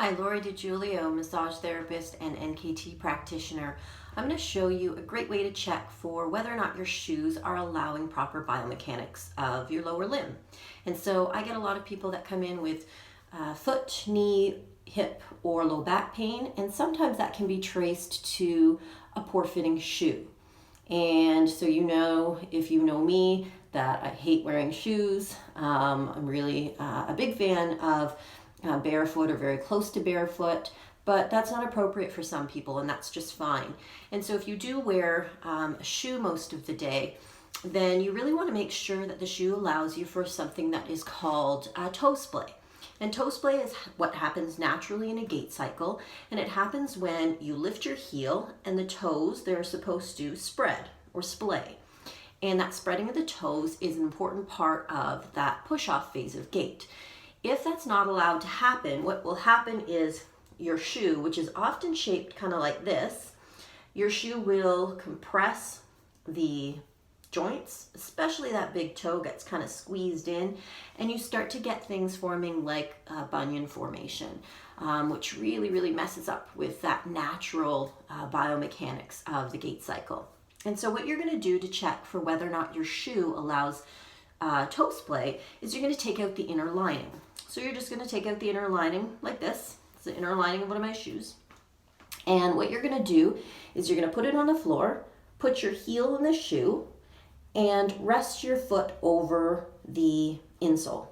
Hi, Lori DiGiulio, massage therapist and NKT practitioner. I'm going to show you a great way to check for whether or not your shoes are allowing proper biomechanics of your lower limb. And so I get a lot of people that come in with foot, knee, hip, or low back pain, and sometimes that can be traced to a poor fitting shoe. And so if you know me, that I hate wearing shoes. I'm really a big fan of barefoot or very close to barefoot, but that's not appropriate for some people, and that's just fine. And so if you do wear a shoe most of the day, then you really want to make sure that the shoe allows you for something that is called toe splay. And toe splay is what happens naturally in a gait cycle, and it happens when you lift your heel and the toes, they're supposed to spread or splay. And that spreading of the toes is an important part of that push-off phase of gait. If that's not allowed to happen, what will happen is your shoe, which is often shaped kind of like this, your shoe will compress the joints, especially that big toe gets kind of squeezed in, and you start to get things forming like bunion formation, which really messes up with that natural biomechanics of the gait cycle. And so what you're going to do to check for whether or not your shoe allows toe splay is you're going to take out the inner lining. So you're just going to take out the inner lining like this. It's the inner lining of one of my shoes. And what you're going to do is you're going to put it on the floor, put your heel in the shoe, and rest your foot over the insole.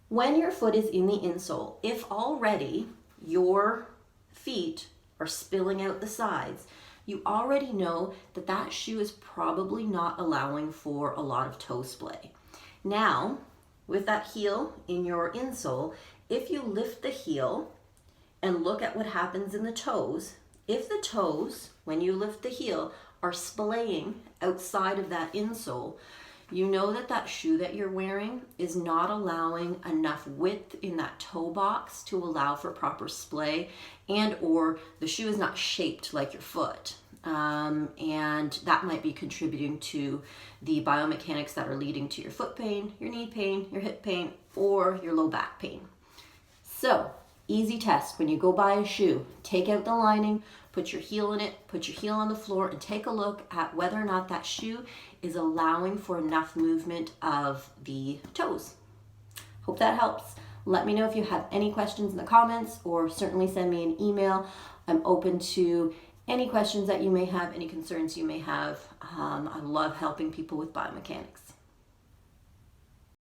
When your foot is in the insole, if already your feet are spilling out the sides, you already know that that shoe is probably not allowing for a lot of toe splay. Now, with that heel in your insole, if you lift the heel and look at what happens in the toes, if the toes, when you lift the heel, are splaying outside of that insole, you know that that shoe that you're wearing is not allowing enough width in that toe box to allow for proper splay, and or the shoe is not shaped like your foot. And that might be contributing to the biomechanics that are leading to your foot pain, your knee pain, your hip pain, or your low back pain. So, easy test. When you go buy a shoe, take out the lining, put your heel in it, put your heel on the floor, and take a look at whether or not that shoe is allowing for enough movement of the toes. Hope that helps. Let me know if you have any questions in the comments, or certainly send me an email. I'm open to any questions that you may have, any concerns you may have. I love helping people with biomechanics.